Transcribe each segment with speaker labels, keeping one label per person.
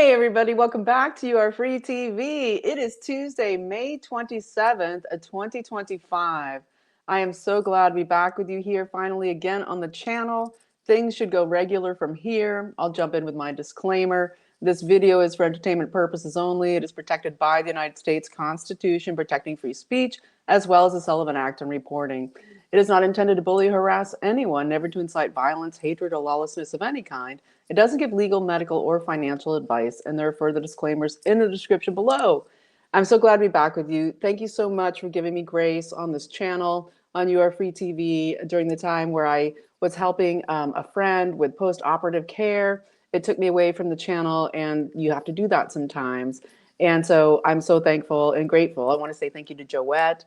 Speaker 1: Hey everybody, welcome back to your free TV. It is Tuesday, May 27th, 2025. I am so glad to be back with you here finally again on the channel. Things should go regular from here. I'll jump in with my disclaimer. This video is for entertainment purposes only. It is protected by the United States Constitution, protecting free speech, as well as the Sullivan Act on reporting. It is not intended to bully or harass anyone, never to incite violence, hatred, or lawlessness of any kind. It doesn't give legal, medical, or financial advice, and there are further disclaimers in the description below. I'm so glad to be back with you. Thank you so much for giving me grace on this channel, on your free TV, during the time where I was helping a friend with post-operative care. It took me away from the channel, and you have to do that sometimes. And so I'm so thankful and grateful. I want to say thank you to Joette.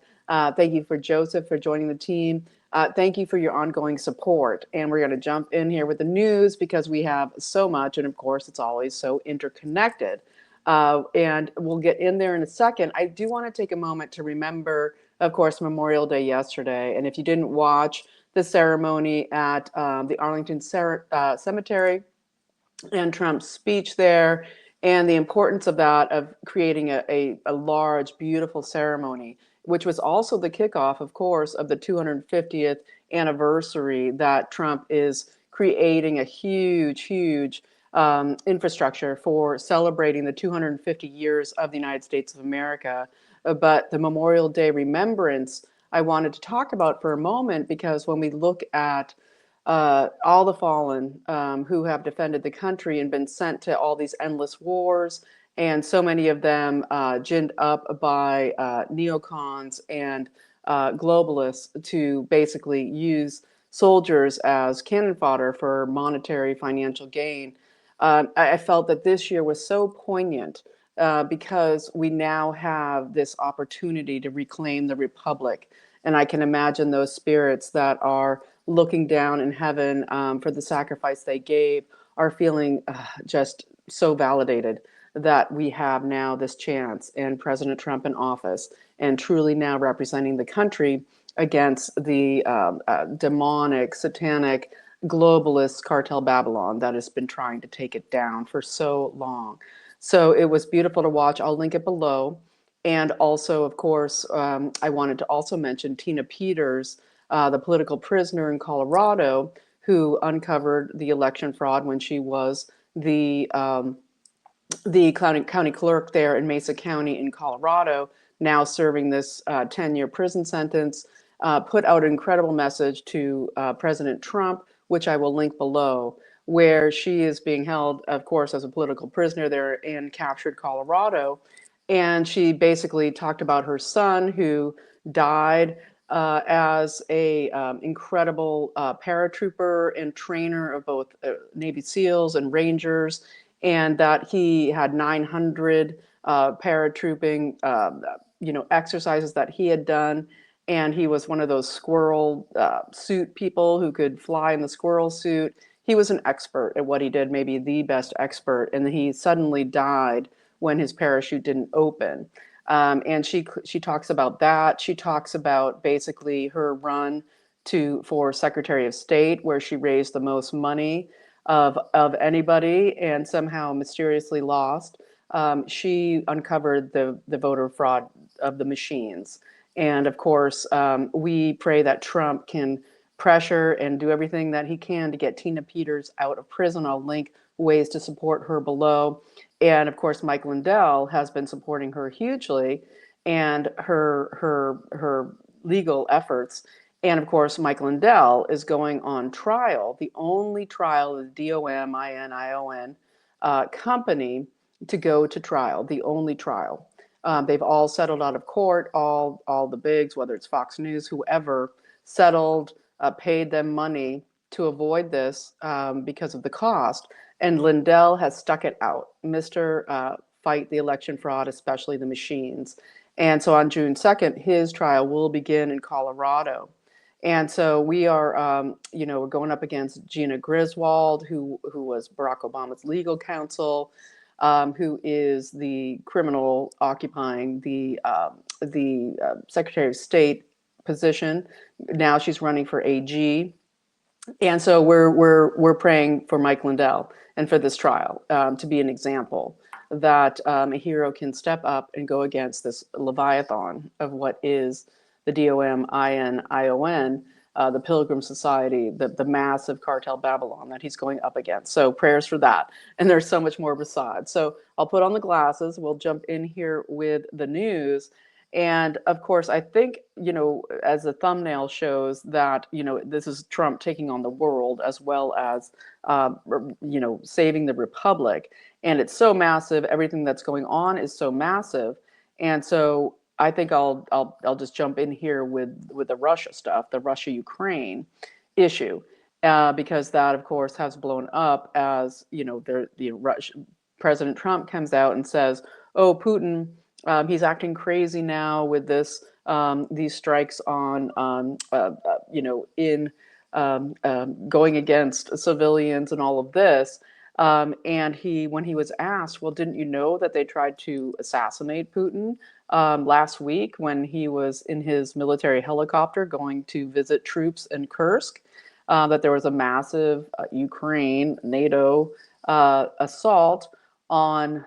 Speaker 1: Thank you for Joseph for joining the team. Thank you for your ongoing support. And we're going to jump in here with the news because we have so much. And of course, it's always so interconnected. And we'll get in there in a second. I do want to take a moment to remember, of course, Memorial Day yesterday. And if you didn't watch the ceremony at the Arlington Cemetery and Trump's speech there, and the importance of that, of creating a large, beautiful ceremony, which was also the kickoff, of course, of the 250th anniversary that Trump is creating a huge infrastructure for celebrating the 250 years of the United States of America. But the Memorial Day remembrance, I wanted to talk about for a moment, because when we look at all the fallen who have defended the country and been sent to all these endless wars, and so many of them ginned up by neocons and globalists to basically use soldiers as cannon fodder for monetary financial gain. I felt that this year was so poignant because we now have this opportunity to reclaim the republic. And I can imagine those spirits that are looking down in heaven for the sacrifice they gave are feeling just so validated that we have now this chance, and President Trump in office, and truly now representing the country against the demonic, satanic, globalist cartel Babylon that has been trying to take it down for so long. So it was beautiful to watch. I'll link it below. And also, of course, I wanted to also mention Tina Peters, the political prisoner in Colorado, who uncovered the election fraud when she was the county clerk there in Mesa County in Colorado, now serving this 10-year prison sentence, put out an incredible message to President Trump, which I will link below, where she is being held, of course, as a political prisoner there in captured Colorado. And she basically talked about her son, who died as a incredible paratrooper and trainer of both Navy SEALs and Rangers, and that he had 900 paratrooping exercises that he had done. And he was one of those squirrel suit people who could fly in the squirrel suit. He was an expert at what he did, maybe the best expert. And he suddenly died when his parachute didn't open. And she talks about that. She talks about basically her run for Secretary of State, where she raised the most money of anybody and somehow mysteriously lost. She uncovered the voter fraud of the machines. And of course, we pray that Trump can pressure and do everything that he can to get Tina Peters out of prison. I'll link ways to support her below. And of course, Mike Lindell has been supporting her hugely, and her legal efforts. And of course, Mike Lindell is going on trial, the only trial of the DOMINION company to go to trial, the only trial. They've all settled out of court, all the bigs, whether it's Fox News, whoever, settled, paid them money to avoid this because of the cost. And Lindell has stuck it out. Mr. Fight the election fraud, especially the machines. And so on June 2nd, his trial will begin in Colorado. And so we are, we're going up against Gina Griswold, who was Barack Obama's legal counsel, who is the criminal occupying the Secretary of State position. Now she's running for AG. And so we're praying for Mike Lindell and for this trial to be an example that a hero can step up and go against this leviathan of what is the DOMINION, the Pilgrim Society, the massive cartel Babylon that he's going up against. So prayers for that. And there's so much more besides. So I'll put on the glasses. We'll jump in here with the news. And of course, I think, as the thumbnail shows that, this is Trump taking on the world as well as, saving the republic. And it's so massive. Everything that's going on is so massive. And so I think I'll just jump in here with the Russia stuff, the Russia-Ukraine issue, because that, of course, has blown up as, President Trump comes out and says, oh, Putin, he's acting crazy now with these strikes on, going against civilians and all of this. And when he was asked, well, didn't you know that they tried to assassinate Putin last week when he was in his military helicopter going to visit troops in Kursk, that there was a massive Ukraine NATO assault on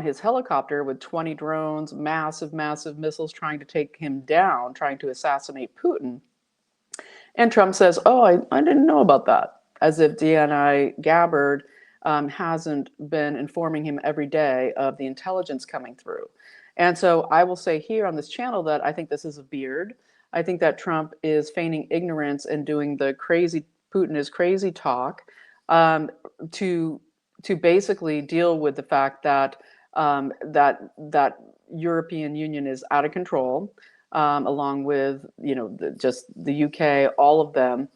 Speaker 1: his helicopter with 20 drones, massive missiles trying to take him down, trying to assassinate Putin. And Trump says, oh, I didn't know about that, as if DNI Gabbard hasn't been informing him every day of the intelligence coming through. And so I will say here on this channel that I think this is a beard. I think that Trump is feigning ignorance and doing the crazy, Putin is crazy talk to basically deal with the fact that that European Union is out of control, along with just the UK, all of them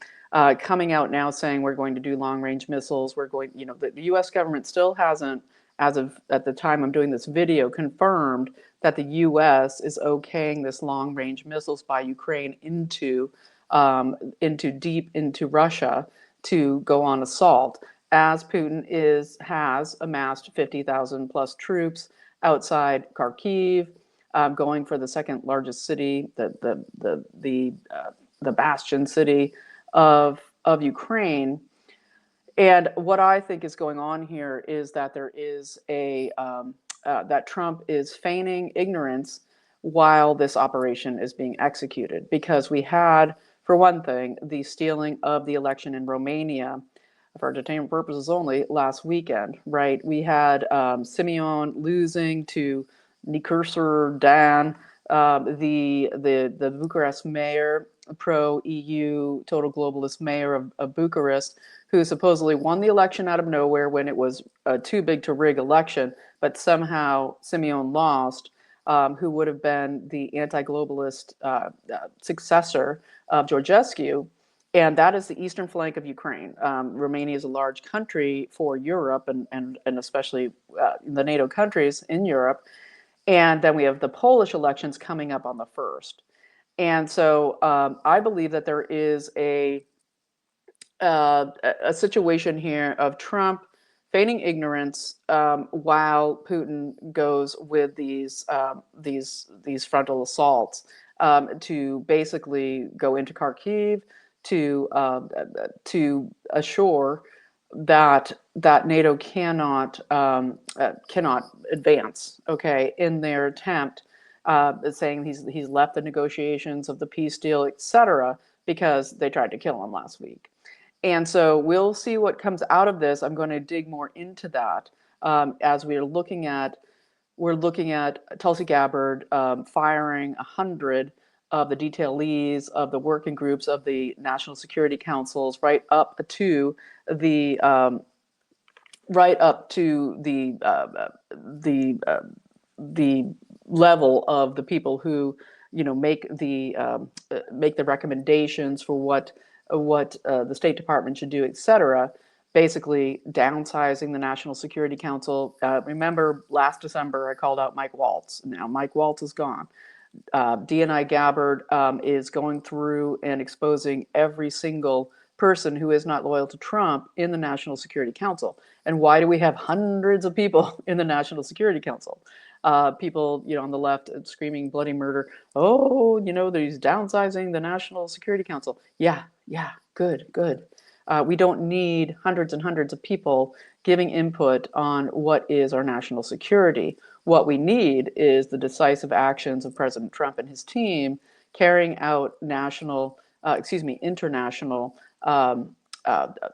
Speaker 1: coming out now saying we're going to do long-range missiles. We're going, the U.S. government still hasn't, as of at the time I'm doing this video, confirmed that the U.S. is okaying this long-range missiles by Ukraine into deep into Russia to go on assault, as Putin has amassed 50,000 plus troops outside Kharkiv, going for the second largest city, the bastion city of Ukraine. And what I think is going on here is that there is that Trump is feigning ignorance while this operation is being executed, because we had, for one thing, the stealing of the election in Romania for entertainment purposes only last weekend, right? We had Simeon losing to Nicurser Dan, the Bucharest mayor, pro-EU, total globalist mayor of Bucharest, who supposedly won the election out of nowhere when it was too big to rig election, but somehow Simeon lost, who would have been the anti-globalist successor of Georgescu. And that is the eastern flank of Ukraine. Romania is a large country for Europe and especially the NATO countries in Europe. And then we have the Polish elections coming up on the 1st. And so I believe that there is a situation here of Trump feigning ignorance while Putin goes with these frontal assaults to basically go into Kharkiv to assure that NATO cannot advance, okay, in their attempt, saying he's left the negotiations of the peace deal, etc., because they tried to kill him last week. And so we'll see what comes out of this. I'm going to dig more into that as we're looking at Tulsi Gabbard firing 100 of the detailees of the working groups of the national security councils, right up to the level of the people who make the recommendations for what the State Department should do, etc. Basically downsizing the National Security Council. Remember last December I called out Mike Waltz. Now Mike Waltz is gone. DNI Gabbard is going through and exposing every single person who is not loyal to Trump in the National Security Council. And why do we have hundreds of people in the National Security Council? People, on the left screaming bloody murder. Oh, he's downsizing the National Security Council. Yeah, good. We don't need hundreds and hundreds of people giving input on what is our national security. What we need is the decisive actions of President Trump and his team carrying out international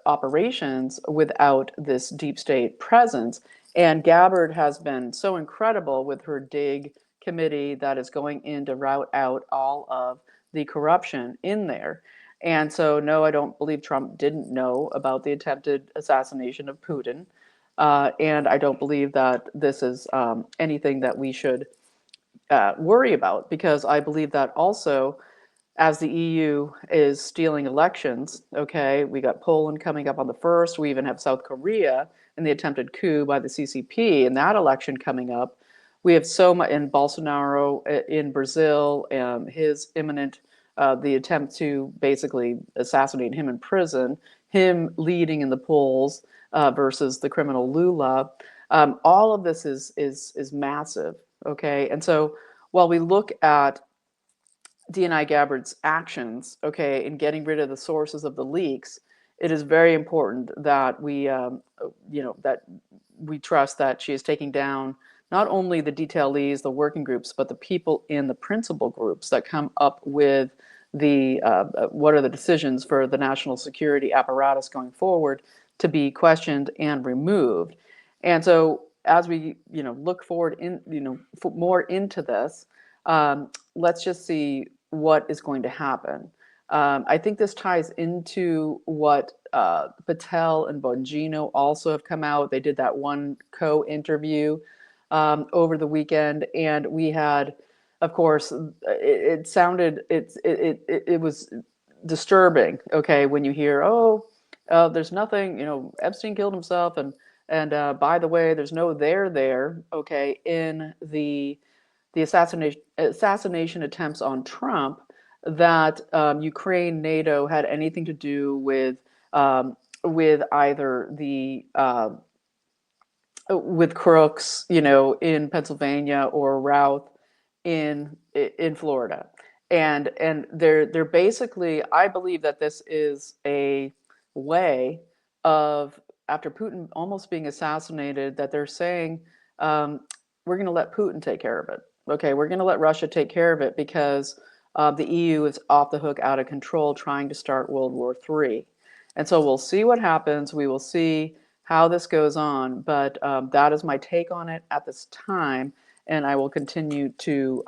Speaker 1: operations without this deep state presence. And Gabbard has been so incredible with her DIG committee that is going in to rout out all of the corruption in there. And so, no, I don't believe Trump didn't know about the attempted assassination of Putin. And I don't believe that this is anything that we should worry about, because I believe that also, as the EU is stealing elections, okay, we got Poland coming up on the 1st. We even have South Korea and the attempted coup by the CCP and that election coming up. We have so much in Bolsonaro in Brazil, his imminent, the attempt to basically assassinate him in prison, him leading in the polls versus the criminal Lula. All of this is massive, okay? And so while we look at DNI Gabbard's actions, okay, in getting rid of the sources of the leaks, it is very important that we, that we trust that she is taking down not only the detailees, the working groups, but the people in the principal groups that come up with the what are the decisions for the national security apparatus going forward to be questioned and removed. And so, as we look forward more into this, let's just see what is going to happen. I think this ties into what Patel and Bongino also have come out. They did that one co-interview over the weekend, and we had, of course, it was disturbing. Okay, when you hear, there's nothing, Epstein killed himself, and by the way, there's no there, okay, in the assassination attempts on Trump, that Ukraine, NATO had anything to do with either the with Crooks, in Pennsylvania, or Routh in Florida, and they're basically, I believe that this is a way of, after Putin almost being assassinated, that they're saying, we're going to let Putin take care of it. Okay, we're going to let Russia take care of it, because the EU is off the hook, out of control, trying to start World War III. And so we'll see what happens. We will see how this goes on. But that is my take on it at this time, and I will continue to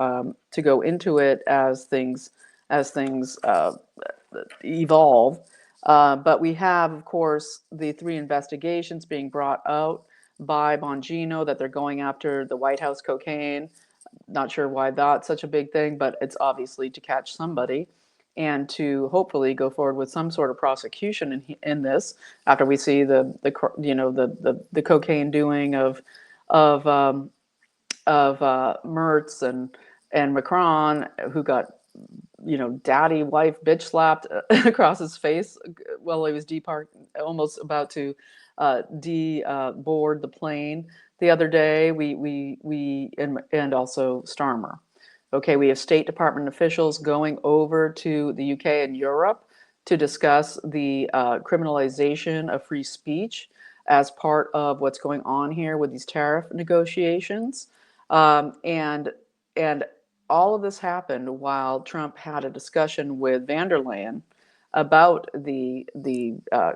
Speaker 1: go into it as things evolve. But we have, of course, the 3 investigations being brought out by Bongino that they're going after the White House cocaine. Not sure why that's such a big thing, but it's obviously to catch somebody and to hopefully go forward with some sort of prosecution in this, after we see the cocaine doing of Mertz and Macron, who got daddy wife bitch slapped across his face while he was almost about to board the plane the other day. And also Starmer. Okay, we have State Department officials going over to the UK and Europe to discuss the criminalization of free speech as part of what's going on here with these tariff negotiations. And all of this happened while Trump had a discussion with van der Leyen about the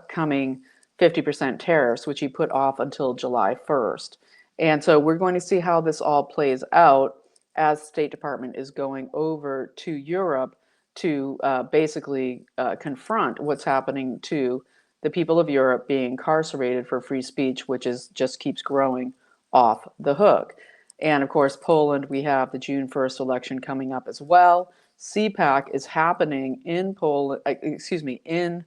Speaker 1: coming 50% tariffs, which he put off until July 1st. And so we're going to see how this all plays out as State Department is going over to Europe to basically confront what's happening to the people of Europe being incarcerated for free speech, which just keeps growing off the hook. And of course, Poland, we have the June 1st election coming up as well. CPAC is happening in Poland, in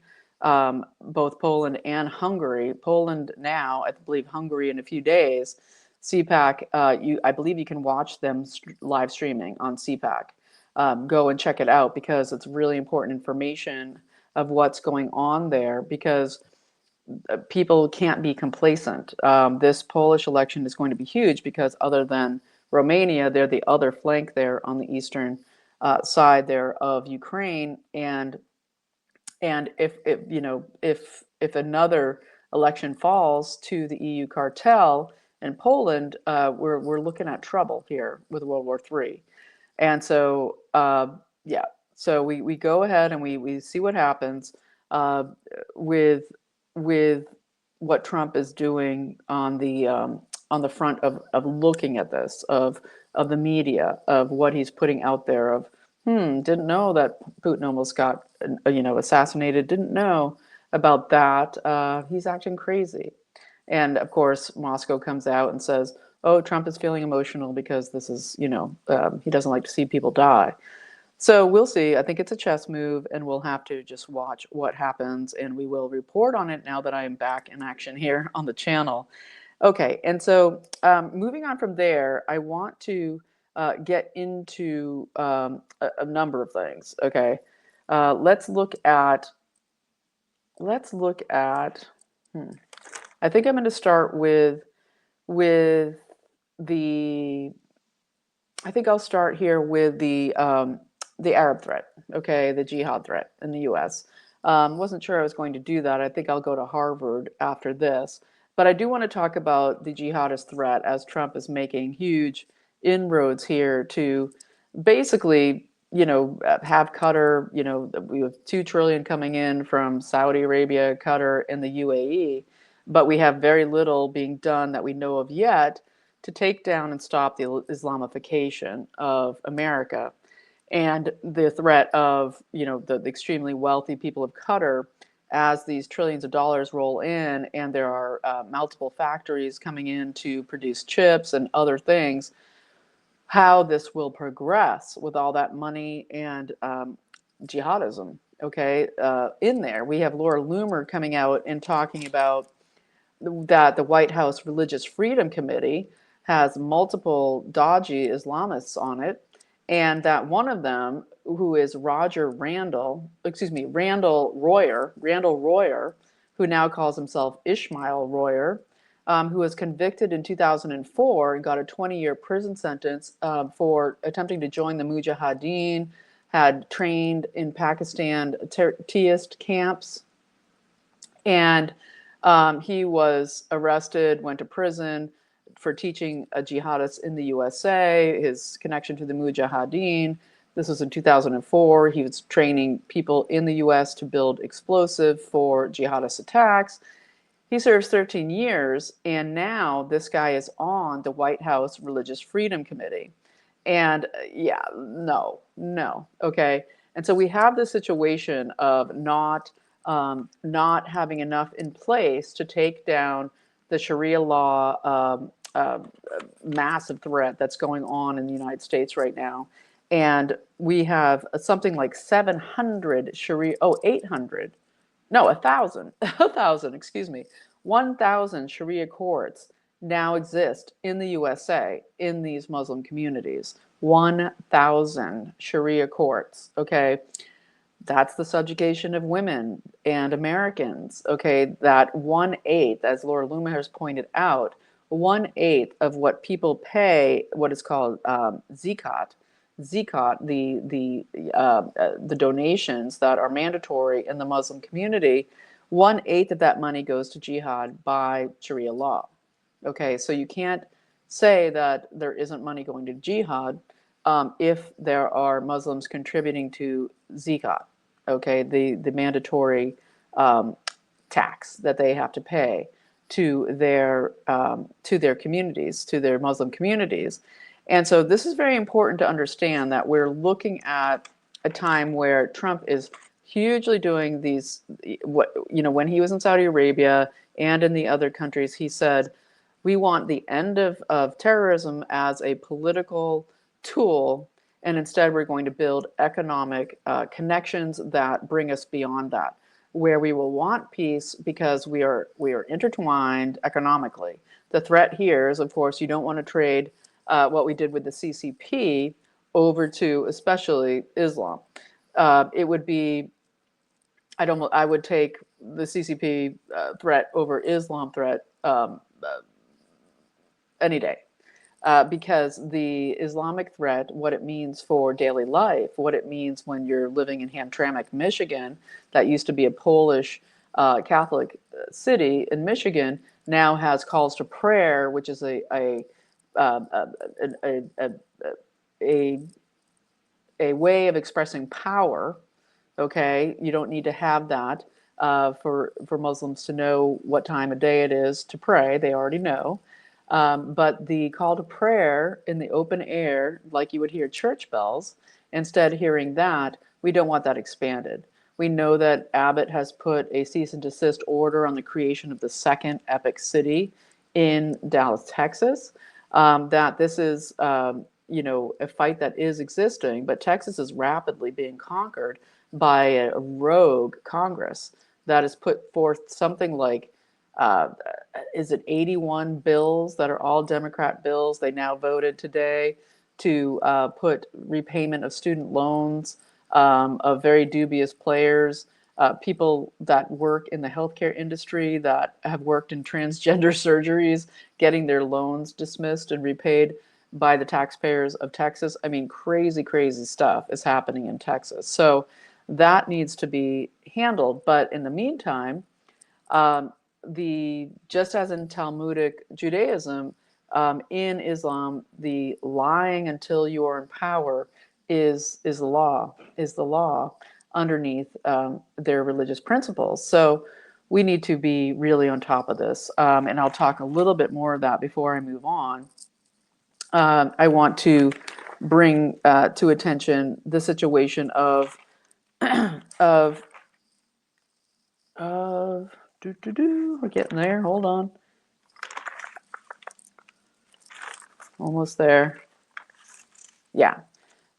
Speaker 1: both Poland and Hungary. Poland now, I believe Hungary in a few days. CPAC, I believe you can watch them live streaming on CPAC. Go and check it out, because it's really important information of what's going on there, because people can't be complacent. This Polish election is going to be huge, because other than Romania, they're the other flank there on the eastern side there of Ukraine. And if another election falls to the EU cartel in Poland, we're looking at trouble here with World War III. And so, yeah, so we go ahead and we see what happens uh, with with what Trump is doing on the front of looking at this, of the media, of what he's putting out there, of didn't know that Putin almost got assassinated, didn't know about that. He's acting crazy. And of course, Moscow comes out and says, oh, Trump is feeling emotional because this is, he doesn't like to see people die. So we'll see. I think it's a chess move, and we'll have to just watch what happens, and we will report on it now that I am back in action here on the channel. Okay, and so moving on from there, I want to get into a number of things. Okay, let's look at. I think I'm going to start with the. I think I'll start here with the Arab threat, okay, the jihad threat in the U.S. Wasn't sure I was going to do that. I think I'll go to Harvard after this. But I do want to talk about the jihadist threat as Trump is making huge inroads here to basically, have Qatar, we have 2 trillion coming in from Saudi Arabia, Qatar, and the UAE, but we have very little being done that we know of yet to take down and stop the Islamification of America and the threat of, the extremely wealthy people of Qatar as these trillions of dollars roll in, and there are multiple factories coming in to produce chips and other things, how this will progress with all that money and jihadism, okay, in there. We have Laura Loomer coming out and talking about that the White House Religious Freedom Committee has multiple dodgy Islamists on it, and that one of them, who is Randall Royer, who now calls himself Ishmael Royer, who was convicted in 2004 and got a 20-year prison sentence for attempting to join the Mujahideen, had trained in Pakistan terrorist camps, and he was arrested, went to prison for teaching jihadists in the USA, his connection to the Mujahideen. This was in 2004. He was training people in the US to build explosive for jihadist attacks. He serves 13 years, and now this guy is on the White House Religious Freedom Committee. And no, okay. And so we have this situation of not having enough in place to take down the Sharia law massive threat that's going on in the United States right now. And we have something like 700 Sharia, 800, no, 1,000, 1,000 Sharia courts now exist in the USA in these Muslim communities. 1,000 Sharia courts, okay? That's the subjugation of women and Americans, okay? That 1/8, as Laura Loomer has pointed out, 1/8 of what people pay, what is called zakat, the donations that are mandatory in the Muslim community, 1/8 of that money goes to jihad by Sharia law. Okay, so you can't say that there isn't money going to jihad if there are Muslims contributing to zakat, okay, the mandatory tax that they have to pay to their communities, to their Muslim communities. And so this is very important to understand, that we're looking at a time where Trump is hugely doing these, when he was in Saudi Arabia and in the other countries, he said, we want the end of terrorism as a political tool, and instead we're going to build economic connections that bring us beyond that, where we will want peace because we are intertwined economically. The threat here is, of course, you don't want to trade what we did with the CCP over to especially Islam. It would be, I would take the CCP threat over Islam threat any day. Because the Islamic threat, what it means for daily life, what it means when you're living in Hamtramck, Michigan, that used to be a Polish Catholic city in Michigan now has calls to prayer, which is a a, a, a, a way of expressing power. Okay, you don't need to have that for Muslims to know what time of day it is to pray. They already know. But the call to prayer in the open air, like you would hear church bells, instead hearing that, we don't want that expanded. We know that Abbott has put a cease and desist order on the creation of the second epic city in Dallas, Texas. That this is, a fight that is existing, but Texas is rapidly being conquered by a rogue Congress that has put forth something like, uh, is it 81 bills that are all Democrat bills? They now voted today to put repayment of student loans of very dubious players, people that work in the healthcare industry, that have worked in transgender surgeries, getting their loans dismissed and repaid by the taxpayers of Texas. I mean, crazy, crazy stuff is happening in Texas. So that needs to be handled. But in the meantime, um, the just as in Talmudic Judaism, in Islam, the lying until you are in power is the law underneath their religious principles. So we need to be really on top of this, and I'll talk a little bit more of that before I move on. I want to bring to attention the situation of we're getting there. Hold on. Almost there. Yeah.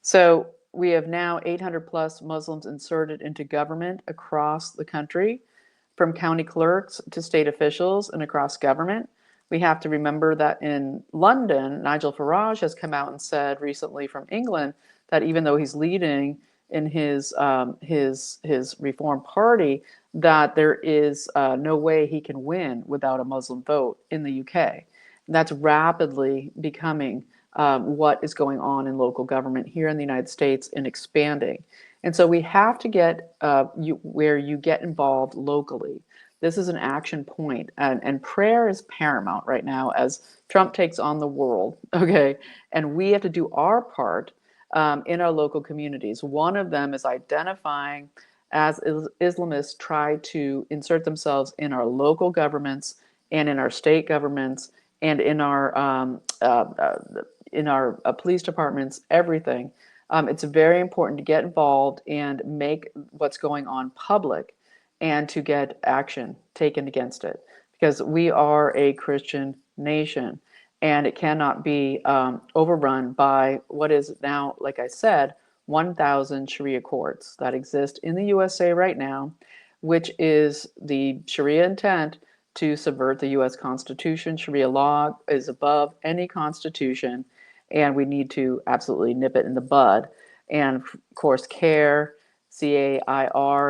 Speaker 1: So we have now 800 plus Muslims inserted into government across the country, from county clerks to state officials and across government. We have to remember that in London, Nigel Farage has come out and said recently from England that even though he's leading in his Reform Party, that there is no way he can win without a Muslim vote in the UK. And that's rapidly becoming what is going on in local government here in the United States and expanding. And so we have to get where you get involved locally. This is an action point, and prayer is paramount right now as Trump takes on the world. Okay, and we have to do our part in our local communities. One of them is identifying as Islamists try to insert themselves in our local governments and in our state governments and in our police departments, everything. It's very important to get involved and make what's going on public and to get action taken against it, because we are a Christian nation and it cannot be overrun by what is now, like I said, 1,000 Sharia courts that exist in the USA right now, which is the Sharia intent to subvert the US Constitution. Sharia law is above any constitution, and we need to absolutely nip it in the bud. And of course, CAIR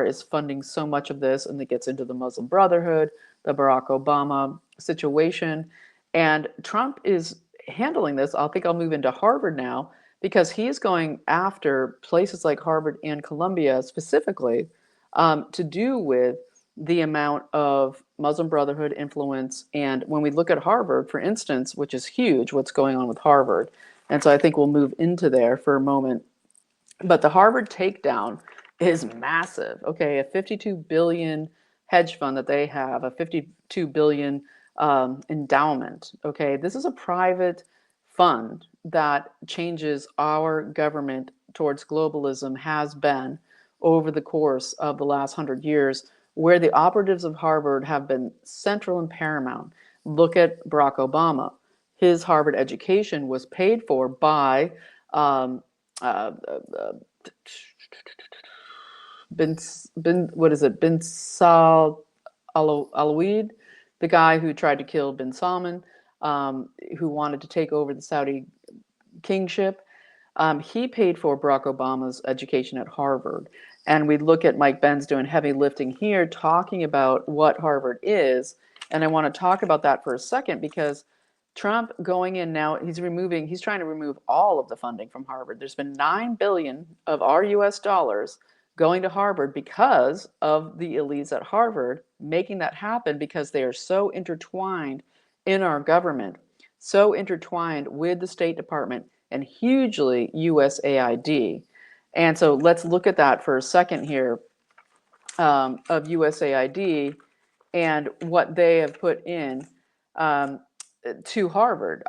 Speaker 1: is funding so much of this, and it gets into the Muslim Brotherhood, the Barack Obama situation. And Trump is handling this. I think I'll move into Harvard now, because he's going after places like Harvard and Columbia specifically to do with the amount of Muslim Brotherhood influence. And when we look at Harvard, for instance, which is huge, what's going on with Harvard. And so I think we'll move into there for a moment. But the Harvard takedown is massive. Okay, a 52 billion hedge fund that they have, a 52 billion endowment. Okay, this is a private fund that changes our government towards globalism, has been over the course of the last 100 years, where the operatives of Harvard have been central and paramount. Look at Barack Obama. His Harvard education was paid for by Bin Sal Alaweed, the guy who tried to kill bin Salman, who wanted to take over the Saudi kingship. He paid for Barack Obama's education at Harvard. And we look at Mike Benz doing heavy lifting here, talking about what Harvard is. And I want to talk about that for a second, because Trump going in now, he's trying to remove all of the funding from Harvard. There's been $9 billion of our US dollars going to Harvard because of the elites at Harvard, making that happen because they are so intertwined in our government, so intertwined with the State Department and hugely USAID. And so let's look at that for a second here, of USAID and what they have put in um, to Harvard.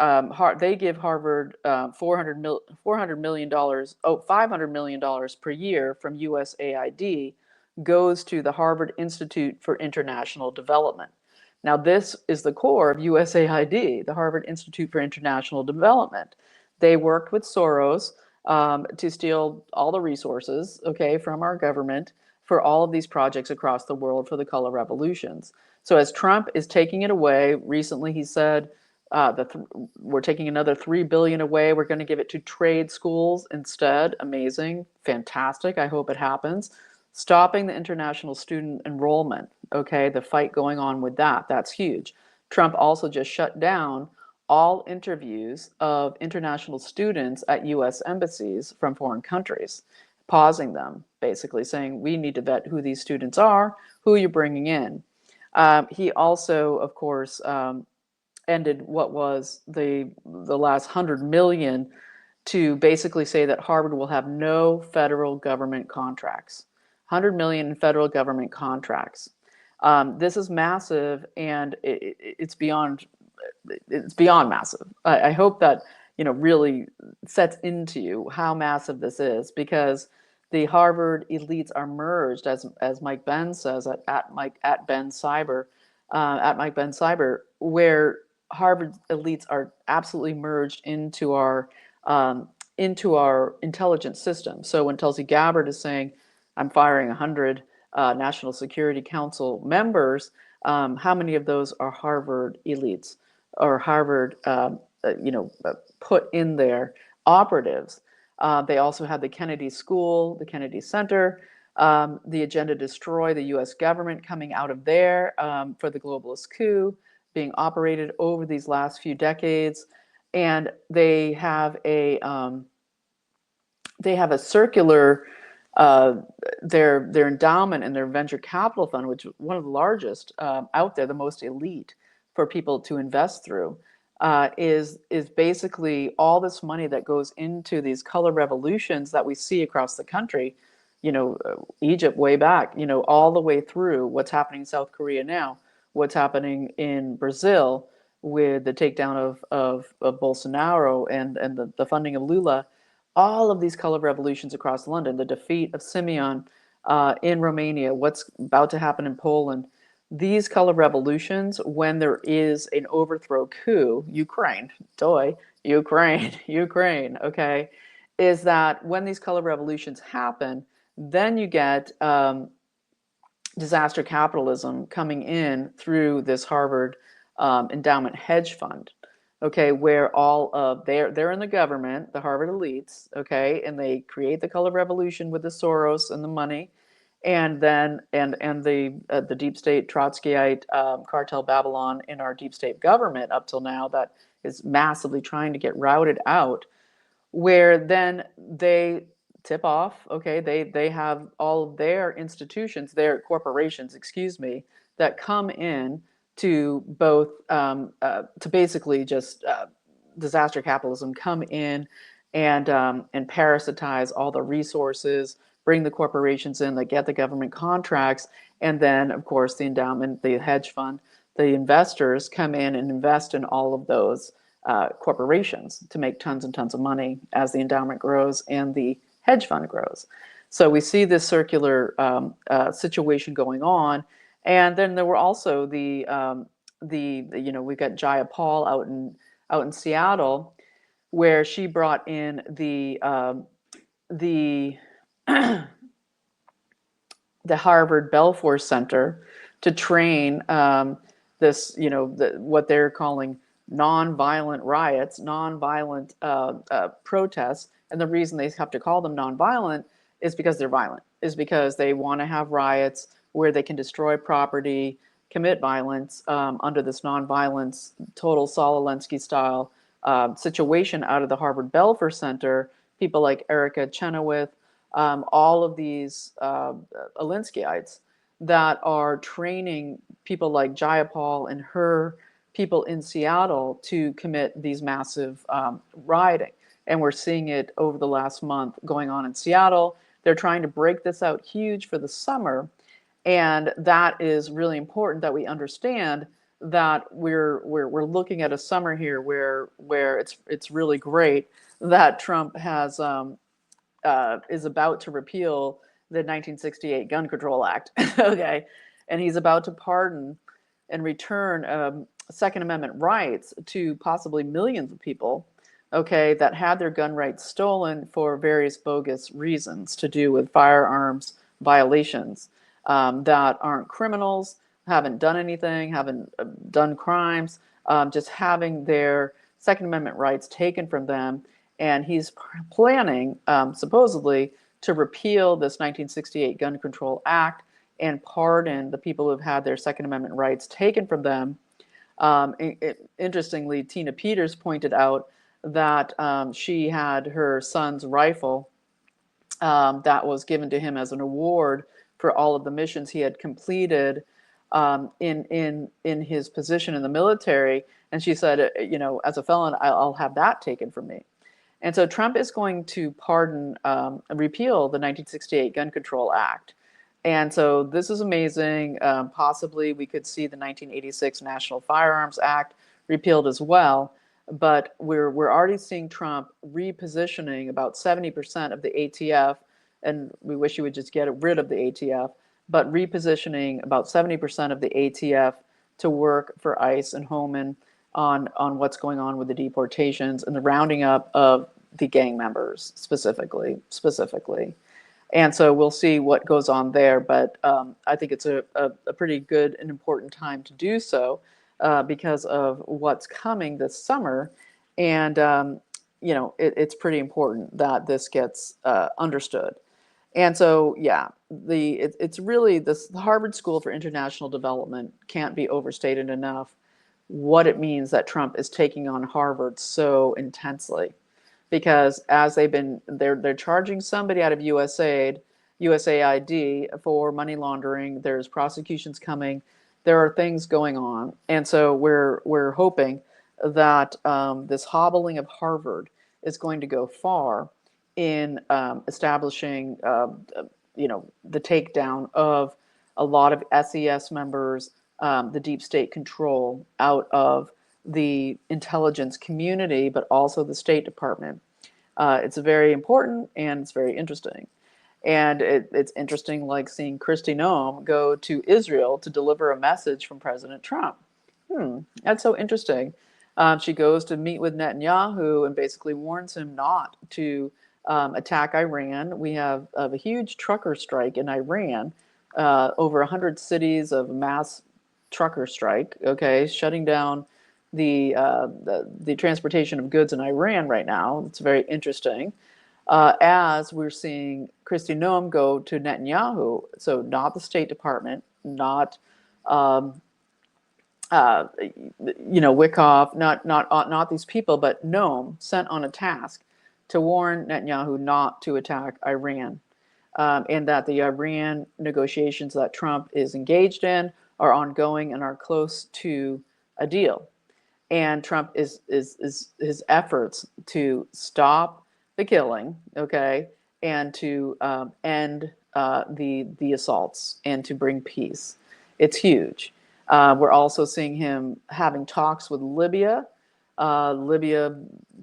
Speaker 1: They give Harvard $400 million, $500 million per year from USAID goes to the Harvard Institute for International Development. Now, this is the core of USAID, the Harvard Institute for International Development. They worked with Soros to steal all the resources, okay, from our government for all of these projects across the world for the color revolutions. So as Trump is taking it away, recently he said, we're taking another $3 billion away. We're going to give it to trade schools instead. Amazing, fantastic. I hope it happens. Stopping the international student enrollment. Okay, the fight going on with that. That's huge. Trump also just shut down all interviews of international students at U.S. embassies from foreign countries, pausing them, basically saying, we need to vet who these students are, who you're bringing in. He also, of course, ended what was the last 100 million to basically say that Harvard will have no federal government contracts. 100 million in federal government contracts. This is massive, and it's beyond massive. I hope that really sets into you how massive this is, because the Harvard elites are merged, as Mike Ben says at Mike Ben Cyber, where Harvard elites are absolutely merged into our intelligence system. So when Tulsi Gabbard is saying, "I'm firing 100 National Security Council members," how many of those are Harvard elites or Harvard, put in there operatives? They also had the Kennedy School, the Kennedy Center, the agenda to destroy the U.S. government coming out of there for the globalist coup being operated over these last few decades. And they have a circular, their endowment and their venture capital fund, which is one of the largest out there, the most elite for people to invest through, is basically all this money that goes into these color revolutions that we see across the country. Egypt way back, all the way through what's happening in South Korea now, what's happening in Brazil with the takedown of Bolsonaro and the funding of Lula. All of these color revolutions across London, the defeat of Simeon in Romania, what's about to happen in Poland. These color revolutions, when there is an overthrow coup, Ukraine, okay, is that when these color revolutions happen, then you get disaster capitalism coming in through this Harvard endowment hedge fund, okay, where all of they're in the government, the Harvard elites, okay, and they create the color revolution with the Soros and the money, and then the deep state Trotskyite cartel Babylon in our deep state government up till now that is massively trying to get routed out, where then they tip off, okay, they have all of their institutions, their corporations, excuse me, that come in to both to basically just disaster capitalism, come in and parasitize all the resources, bring the corporations in that get the government contracts, and then of course the endowment, the hedge fund, the investors come in and invest in all of those corporations to make tons and tons of money as the endowment grows and the hedge fund grows. So we see this circular situation going on. And then there were also we've got Jaya Paul out in Seattle, where she brought in the Harvard Belfer Center to train this, what they're calling nonviolent riots, nonviolent protests. And the reason they have to call them nonviolent is because they're violent, is because they want to have riots where they can destroy property, commit violence under this nonviolence, total Saul Alinsky style situation out of the Harvard Belfer Center. People like Erica Chenoweth, all of these Alinskyeites that are training people like Jayapal and her people in Seattle to commit these massive rioting. And we're seeing it over the last month going on in Seattle. They're trying to break this out huge for the summer. And that is really important that we understand that we're looking at a summer here where it's really great that Trump has is about to repeal the 1968 Gun Control Act. Okay, and he's about to pardon and return Second Amendment rights to possibly millions of people. Okay, that had their gun rights stolen for various bogus reasons to do with firearms violations that aren't criminals, haven't done anything, haven't done crimes, just having their Second Amendment rights taken from them. And he's planning, supposedly, to repeal this 1968 Gun Control Act and pardon the people who've had their Second Amendment rights taken from them. Interestingly, Tina Peters pointed out that she had her son's rifle that was given to him as an award for all of the missions he had completed in his position in the military. And she said, you know, as a felon, I'll have that taken from me. And so Trump is going to pardon, repeal the 1968 Gun Control Act. And so this is amazing. Possibly we could see the 1986 National Firearms Act repealed as well. But we're already seeing Trump repositioning about 70% of the ATF, and we wish he would just get rid of the ATF, but repositioning about 70% of the ATF to work for ICE and Homan on what's going on with the deportations and the rounding up of the gang members specifically. And so we'll see what goes on there, but I think it's a pretty good and important time to do so because of what's coming this summer. And, you know, it's pretty important that this gets understood. And so, yeah, it's really the Harvard School for International Development can't be overstated enough what it means that Trump is taking on Harvard so intensely. Because as they're charging somebody out of USAID for money laundering. There's prosecutions coming. There are things going on, and so we're hoping that this hobbling of Harvard is going to go far in establishing, you know, the takedown of a lot of SES members, the deep state control out of the intelligence community, but also the State Department. It's very important and it's very interesting. And it's interesting, like seeing Kristi Noem go to Israel to deliver a message from President Trump. That's so interesting. She goes to meet with Netanyahu and basically warns him not to attack Iran. We have a huge trucker strike in Iran, over 100 cities of mass trucker strike, okay, shutting down the transportation of goods in Iran right now. It's very interesting. As we're seeing Kristi Noem go to Netanyahu, so not the State Department, not you know, Wickoff, not these people, but Noem sent on a task to warn Netanyahu not to attack Iran, and that the Iran negotiations that Trump is engaged in are ongoing and are close to a deal. And Trump is his efforts to stop the killing, okay, and to end the assaults and to bring peace. It's huge. We're also seeing him having talks with Libya,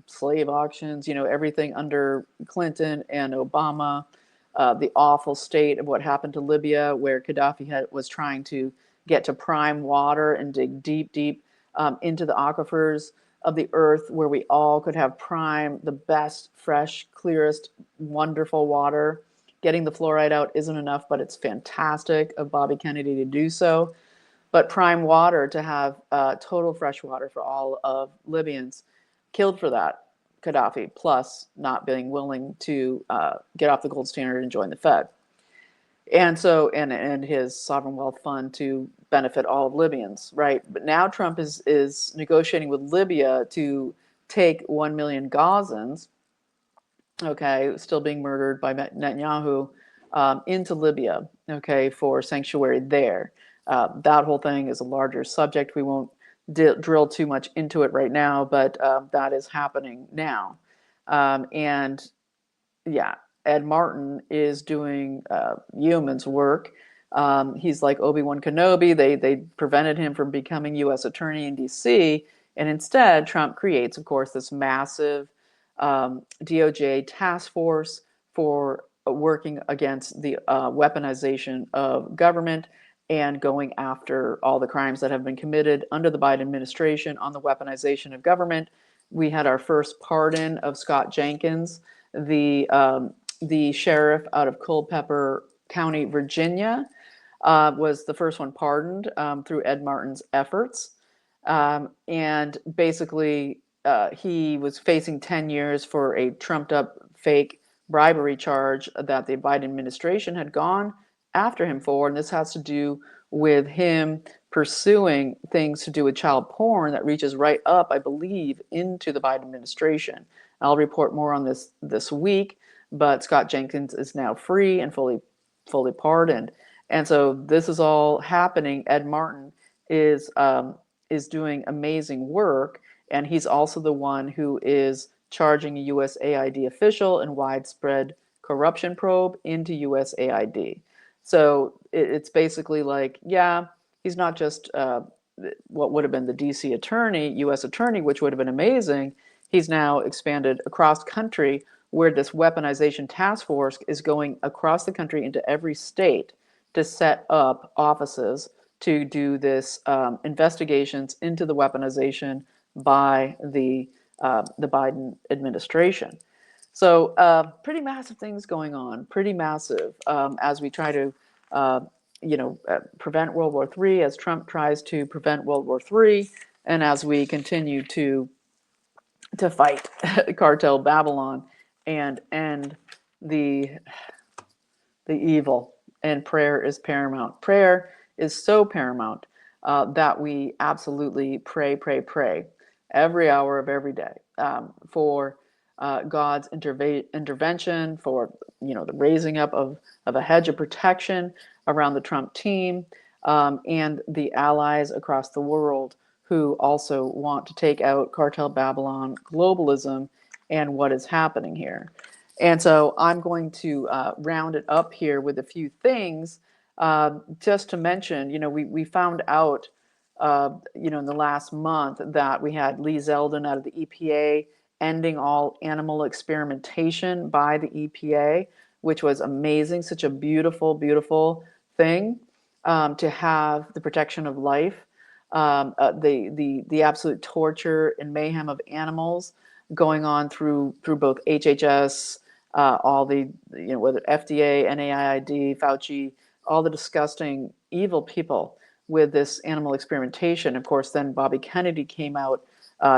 Speaker 1: slave auctions, you know, everything under Clinton and Obama, the awful state of what happened to Libya, where Gaddafi was trying to get to prime water and dig deep into the aquifers of the earth, where we all could have prime, the best, fresh, clearest, wonderful water. Getting the fluoride out isn't enough, but it's fantastic of Bobby Kennedy to do so. But prime water, to have total fresh water for all of Libyans, killed for that, Gaddafi, plus not being willing to get off the gold standard and join the Fed. And so, and his sovereign wealth fund to benefit all of Libyans, right? But now Trump is negotiating with Libya to take 1 million Gazans okay, still being murdered by Netanyahu, into Libya, okay, for sanctuary there. That whole thing is a larger subject. We won't drill too much into it right now, but that is happening now. And yeah, Ed Martin is doing yeoman's work. He's like Obi-Wan Kenobi. They prevented him from becoming U.S. Attorney in D.C., and instead Trump creates, of course, this massive DOJ task force for working against the weaponization of government and going after all the crimes that have been committed under the Biden administration on the weaponization of government. We had our first pardon of Scott Jenkins, the sheriff out of Culpeper County, Virginia, was the first one pardoned through Ed Martin's efforts. And basically, he was facing 10 years for a trumped up fake bribery charge that the Biden administration had gone after him for. And this has to do with him pursuing things to do with child porn that reaches right up, I believe, into the Biden administration. I'll report more on this week, but Scott Jenkins is now free and fully pardoned. And so this is all happening. Ed Martin is doing amazing work, and he's also the one who is charging a USAID official in widespread corruption probe into USAID. So it's basically like, yeah, he's not just what would have been the DC attorney, US attorney, which would have been amazing. He's now expanded across country, where this weaponization task force is going across the country into every state to set up offices to do this investigations into the weaponization by the Biden administration. So pretty massive things going on, pretty massive, as we try to prevent World War III, as Trump tries to prevent World War III, and as we continue to fight cartel Babylon and end the evil. And prayer is paramount. Prayer is so paramount that we absolutely pray every hour of every day for God's intervention, for the raising up of a hedge of protection around the Trump team and the allies across the world who also want to take out cartel Babylon, globalism, and what is happening here. And so I'm going to round it up here with a few things just to mention. We found out in the last month that we had Lee Zeldin out of the EPA ending all animal experimentation by the EPA, which was amazing. Such a beautiful, beautiful thing to have the protection of life, the absolute torture and mayhem of animals going on through both HHS, all the whether FDA, NIAID, Fauci, all the disgusting evil people with this animal experimentation. Of course, then Bobby Kennedy came out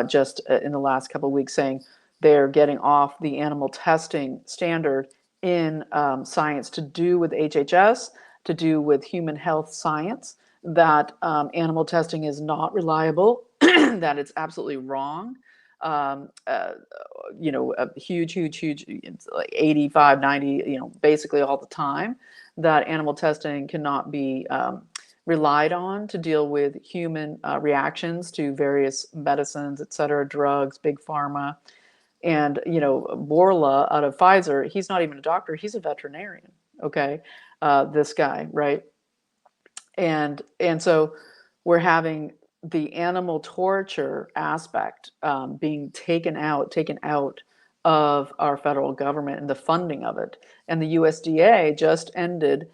Speaker 1: just in the last couple of weeks saying they're getting off the animal testing standard in science to do with HHS, to do with human health science, that animal testing is not reliable, that it's absolutely wrong. A huge, it's like 85, 90, basically all the time, that animal testing cannot be relied on to deal with human reactions to various medicines, et cetera, drugs, big pharma. And, Borla out of Pfizer, he's not even a doctor, he's a veterinarian, okay? This guy, right? And so we're having the animal torture aspect being taken out of our federal government and the funding of it. And the USDA just ended,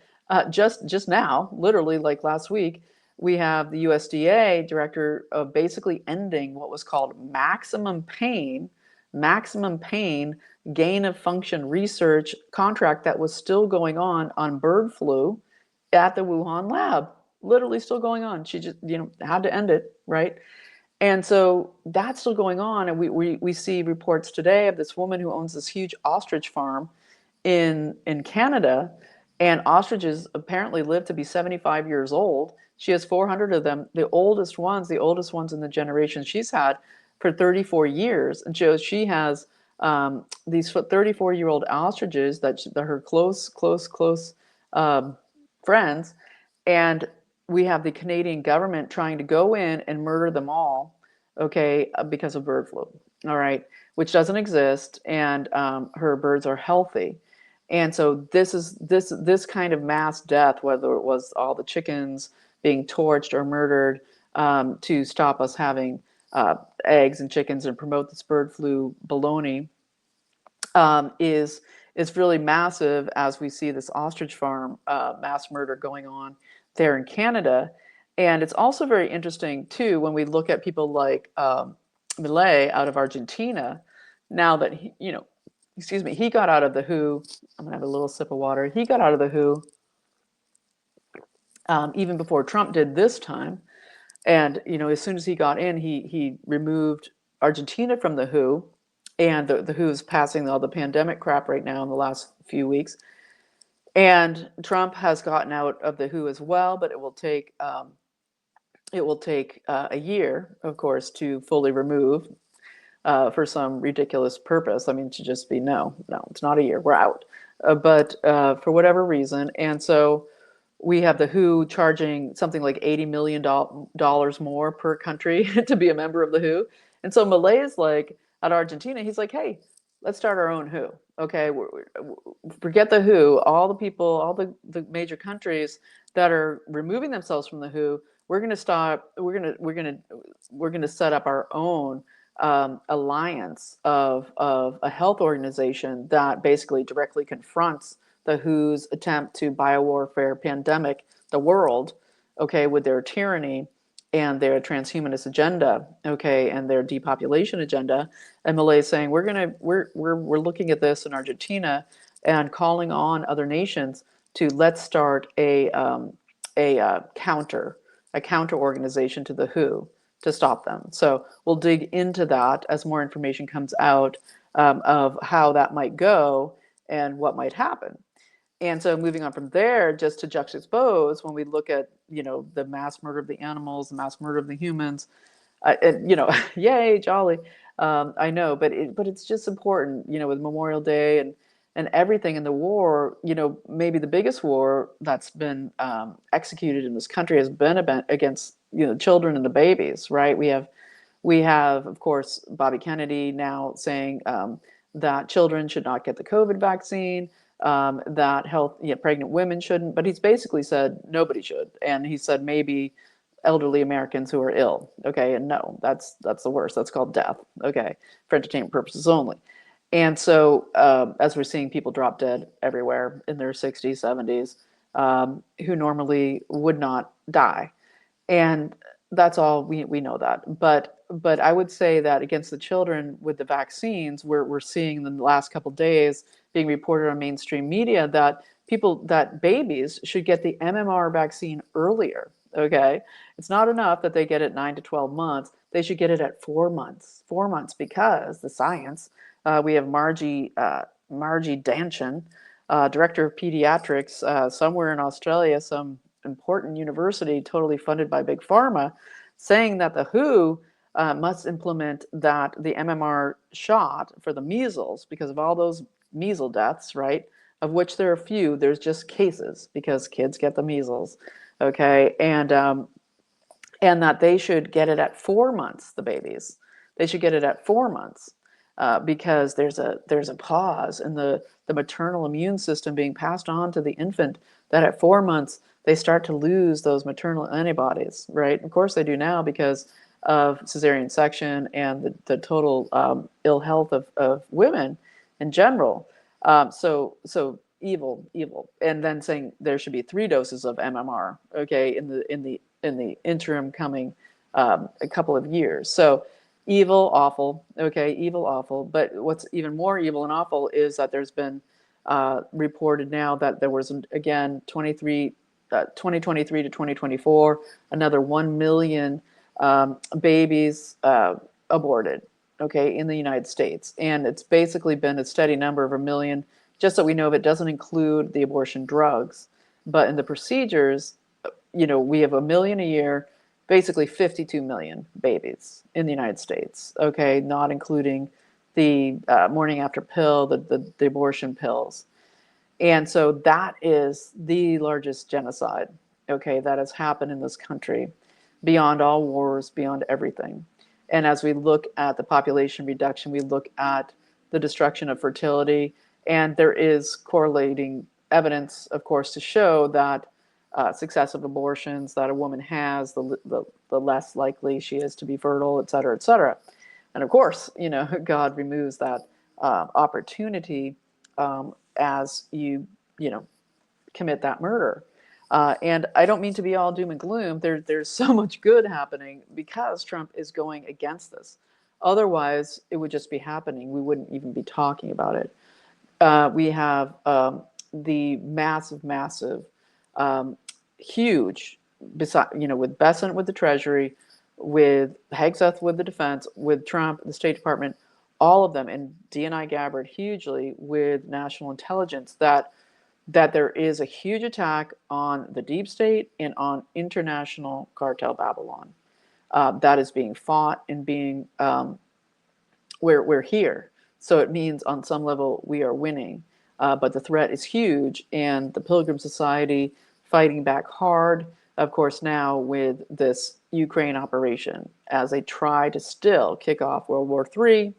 Speaker 1: just now, literally like last week, we have the USDA director of basically ending what was called maximum pain gain of function research contract that was still going on bird flu at the Wuhan lab, literally still going on. She just, had to end it, right? And so that's still going on. And we see reports today of this woman who owns this huge ostrich farm in Canada, and ostriches apparently live to be 75 years old. She has 400 of them, the oldest ones in the generation she's had for 34 years. And she has these 34-year-old ostriches that her close friends, and we have the Canadian government trying to go in and murder them all, okay, because of bird flu, all right, which doesn't exist, and her birds are healthy. And so this kind of mass death, whether it was all the chickens being torched or murdered to stop us having eggs and chickens and promote this bird flu baloney, is really massive as we see this ostrich farm mass murder going on there in Canada. And it's also very interesting too when we look at people like Milei out of Argentina. Now that excuse me, he got out of the WHO. I'm gonna have a little sip of water. He got out of the WHO even before Trump did this time. And as soon as he got in, he removed Argentina from the WHO, and the WHO is passing all the pandemic crap right now in the last few weeks. And Trump has gotten out of the WHO as well, but it will take a year, of course, to fully remove for some ridiculous purpose. I mean, to just be no, it's not a year. We're out. But for whatever reason, and so we have the WHO charging something like $80 million more per country to be a member of the WHO. And so Milei is like, at Argentina, he's like, hey, let's start our own WHO. Okay, forget the WHO. All the people, all the major countries that are removing themselves from the WHO, we're going to stop. We're going to set up our own alliance of a health organization that basically directly confronts the WHO's attempt to biowarfare pandemic the world, okay, with their tyranny and their transhumanist agenda, okay, and their depopulation agenda. And Milei is saying we're looking at this in Argentina and calling on other nations to let's start a counter organization to the WHO to stop them. So we'll dig into that as more information comes out of how that might go and what might happen. And so moving on from there, just to juxtapose, when we look at, the mass murder of the animals, the mass murder of the humans, and, yay, jolly. I know, but it's just important, with Memorial Day and everything in the war, maybe the biggest war that's been executed in this country has been against, children and the babies, right? We have, of course, Bobby Kennedy now saying that children should not get the COVID vaccine. That pregnant women shouldn't, but he's basically said nobody should, and he said maybe elderly Americans who are ill. Okay, and no, that's the worst. That's called death. Okay, for entertainment purposes only. And so as we're seeing people drop dead everywhere in their 60s, 70s, who normally would not die, and that's all we know that. But I would say that against the children with the vaccines, we're seeing in the last couple of days being reported on mainstream media that babies should get the MMR vaccine earlier. Okay, it's not enough that they get it 9 to 12 months. They should get it at 4 months. 4 months because the science. We have Margie Danchin, director of pediatrics, somewhere in Australia, some important university totally funded by Big Pharma, saying that the WHO must implement the MMR shot for the measles because of all those measles deaths, right? Of which there are few. There's just cases because kids get the measles, okay? And that they should get it at 4 months. The babies, they should get it at 4 months because there's a pause in the maternal immune system being passed on to the infant. That at 4 months they start to lose those maternal antibodies, right? Of course they do now because of cesarean section and the total ill health of women in general. So evil, and then saying there should be 3 doses of MMR, okay, in the interim coming a couple of years. So evil, awful, okay, evil, awful. But what's even more evil and awful is that there's been reported now that there was again 2023 to 2024 another 1 million babies aborted, okay, in the United States. And it's basically been a steady number of 1 million, just so we know if it doesn't include the abortion drugs. But in the procedures, we have 1 million a year, basically 52 million babies in the United States, okay, not including the morning after pill, the abortion pills. And so that is the largest genocide, okay, that has happened in this country, beyond all wars, beyond everything. And as we look at the population reduction, we look at the destruction of fertility, and there is correlating evidence, of course, to show that successive abortions that a woman has, the less likely she is to be fertile, et cetera, et cetera. And of course, God removes that opportunity as you commit that murder. And I don't mean to be all doom and gloom. There's so much good happening because Trump is going against this. Otherwise, it would just be happening. We wouldn't even be talking about it. We have the massive, huge, with Bessent with the Treasury, with Hegseth with the defense, with Trump, the State Department, all of them, and D&I Gabbard hugely with national intelligence, that there is a huge attack on the deep state and on international cartel Babylon. That is being fought and being, we're here. So it means on some level we are winning. But the threat is huge, and the Pilgrim Society fighting back hard, of course, now with this Ukraine operation as they try to still kick off World War III.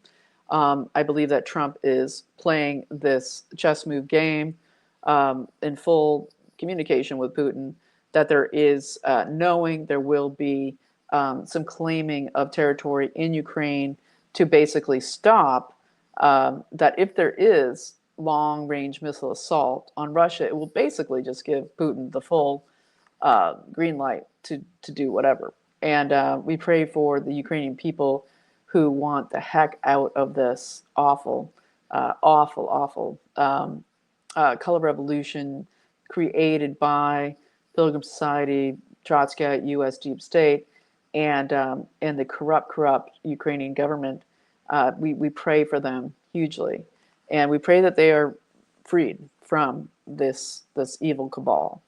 Speaker 1: I believe that Trump is playing this chess move game in full communication with Putin, that there is knowing there will be some claiming of territory in Ukraine to basically stop that if there is long-range missile assault on Russia, it will basically just give Putin the full green light to do whatever. And we pray for the Ukrainian people who want the heck out of this awful color revolution created by Pilgrim Society, Trotskyite, U.S. deep state, and the corrupt Ukrainian government. We pray for them hugely, and we pray that they are freed from this evil cabal.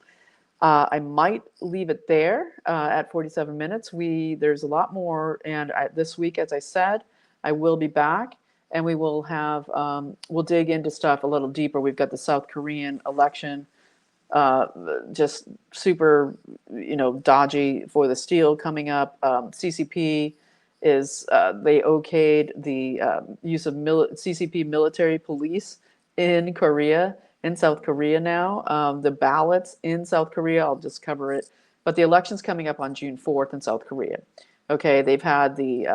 Speaker 1: I might leave it there at 47 minutes. There's a lot more, and this week, as I said, I will be back, and we will have we'll dig into stuff a little deeper. We've got the South Korean election, just super, dodgy for the steel coming up. CCP is they okayed the use of CCP military police in Korea. In South Korea now, the ballots in South Korea, I'll just cover it, but the election's coming up on June 4th in South Korea. Okay, they've had the,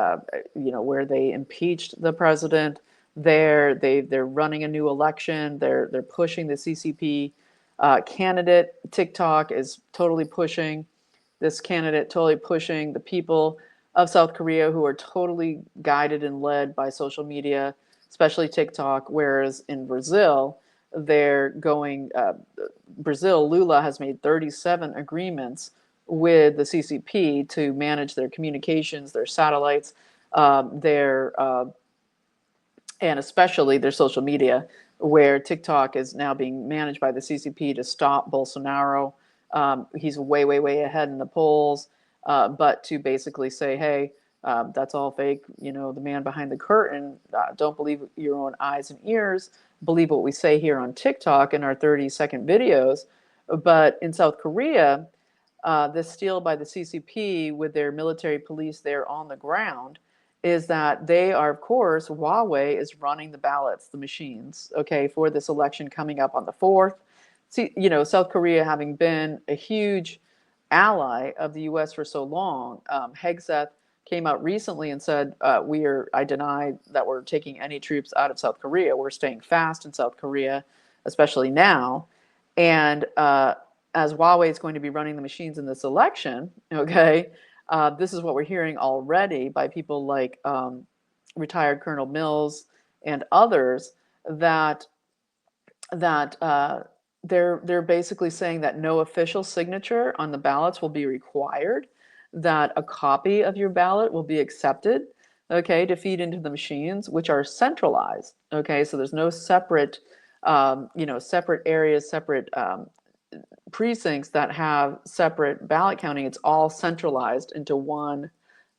Speaker 1: where they impeached the president there. They're running a new election. They're pushing the CCP candidate. TikTok is totally pushing this candidate, totally pushing the people of South Korea who are totally guided and led by social media, especially TikTok, whereas in Brazil, they're going, Lula has made 37 agreements with the CCP to manage their communications, their satellites, and especially their social media, where TikTok is now being managed by the CCP to stop Bolsonaro. He's way ahead in the polls, but to basically say, hey, that's all fake, the man behind the curtain, don't believe your own eyes and ears, believe what we say here on TikTok in our 30-second videos. But in South Korea, this steal by the CCP with their military police there on the ground is that they are, of course, Huawei is running the ballots, the machines, okay, for this election coming up on the 4th. See, South Korea having been a huge ally of the U.S. for so long, Hegseth came out recently and said, I deny that we're taking any troops out of South Korea. We're staying fast in South Korea, especially now. And as Huawei is going to be running the machines in this election, okay, this is what we're hearing already by people like retired Colonel Mills and others, that they're basically saying that no official signature on the ballots will be required, that a copy of your ballot will be accepted, okay, to feed into the machines, which are centralized, okay, so there's no separate, separate areas, separate precincts that have separate ballot counting. It's all centralized into one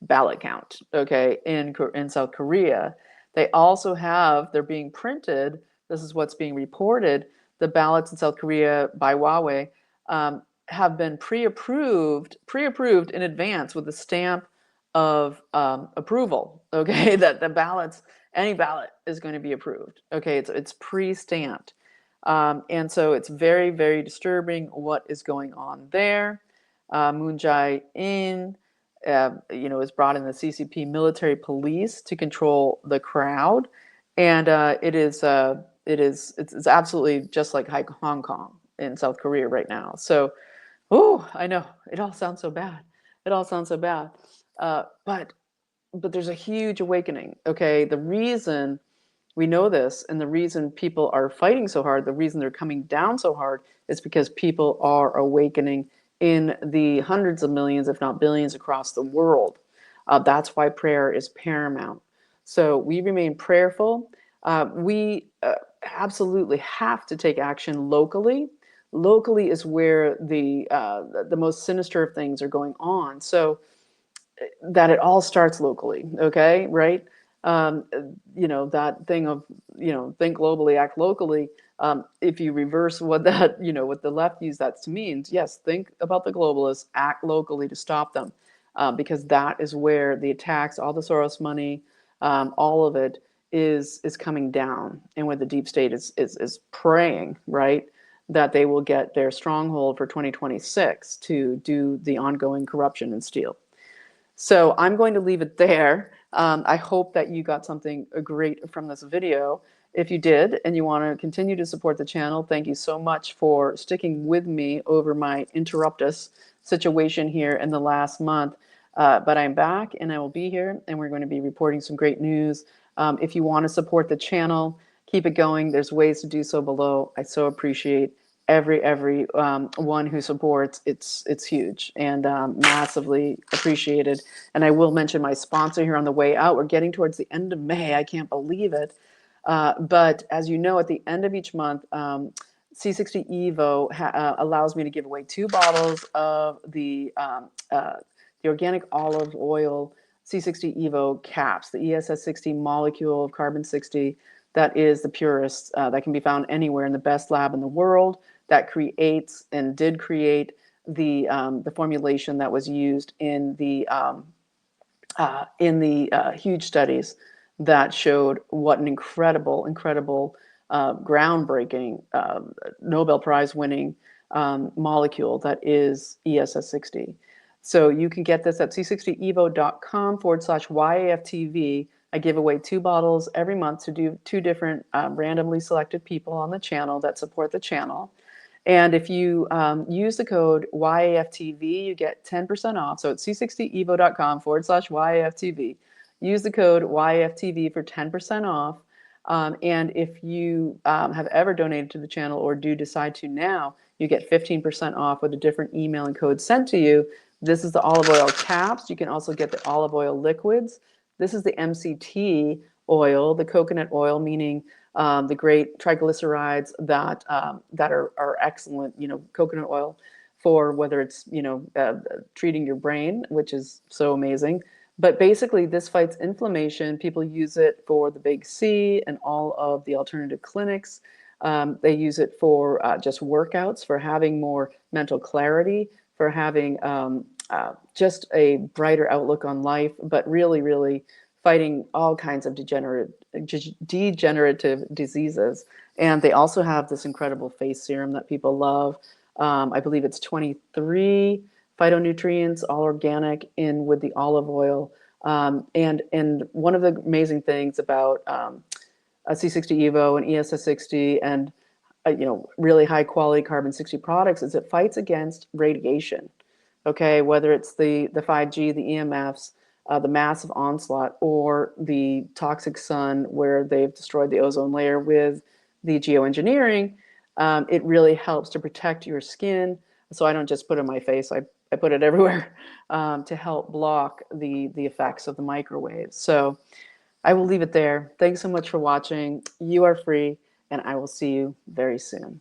Speaker 1: ballot count, okay, in South Korea, They also have, they're being printed, this is what's being reported, the ballots in South Korea by Huawei have been pre-approved in advance with the stamp of approval, okay, that the ballots, any ballot is going to be approved, okay, it's pre-stamped. And so it's very, very disturbing what is going on there. Moon Jae-in, is brought in the CCP military police to control the crowd, and it's absolutely just like Hong Kong in South Korea right now. So, oh, I know it all sounds so bad. It all sounds so bad, but there's a huge awakening. Okay, the reason we know this, and the reason people are fighting so hard, the reason they're coming down so hard, is because people are awakening in the hundreds of millions, if not billions, across the world. That's why prayer is paramount. So we remain prayerful. We absolutely have to take action locally. Locally is where the most sinister of things are going on. So that it all starts locally, okay, right? That thing of, think globally, act locally. If you reverse what that, what the left use that to means, yes, think about the globalists, act locally to stop them, because that is where the attacks, all the Soros money, all of it is coming down, and where the deep state is praying, right, that they will get their stronghold for 2026 to do the ongoing corruption and steal. So I'm going to leave it there. I hope that you got something great from this video. If you did, and you want to continue to support the channel, thank you so much for sticking with me over my interruptus situation here in the last month. But I'm back, and I will be here, and we're going to be reporting some great news. If you want to support the channel, keep it going. There's ways to do so below. I so appreciate every one who supports. It's huge and massively appreciated. And I will mention my sponsor here on the way out. We're getting towards the end of May. I can't believe it. But as you know, at the end of each month, C60 Evo allows me to give away 2 bottles of the organic olive oil C60 Evo caps, the ESS60 molecule of carbon 60 that is the purest, that can be found anywhere in the best lab in the world, that creates and did create the formulation that was used in the huge studies that showed what an incredible, groundbreaking, Nobel Prize winning molecule that is ESS60. So you can get this at c60evo.com/YAFTV. I give away 2 bottles every month to do 2 different randomly selected people on the channel that support the channel. And if you use the code YAFTV, you get 10% off. So it's c60evo.com/YAFTV. Use the code YAFTV for 10% off. And if you have ever donated to the channel or do decide to now, you get 15% off with a different email and code sent to you. This is the olive oil caps. You can also get the olive oil liquids. This is the MCT oil, the coconut oil, meaning the great triglycerides that are excellent, coconut oil for whether it's, treating your brain, which is so amazing. But basically, this fights inflammation. People use it for the big C and all of the alternative clinics. They use it for just workouts, for having more mental clarity, for having just a brighter outlook on life, but really fighting all kinds of degenerative diseases. And they also have this incredible face serum that people love. I believe it's 23 phytonutrients, all organic, in with the olive oil. And one of the amazing things about C60 Evo and ESS60 and really high quality carbon 60 products is it fights against radiation. Okay, whether it's the 5G, the EMFs, the massive onslaught, or the toxic sun where they've destroyed the ozone layer with the geoengineering, it really helps to protect your skin. So I don't just put it on my face, I put it everywhere to help block the effects of the microwaves. So I will leave it there. Thanks so much for watching. You are free, and I will see you very soon.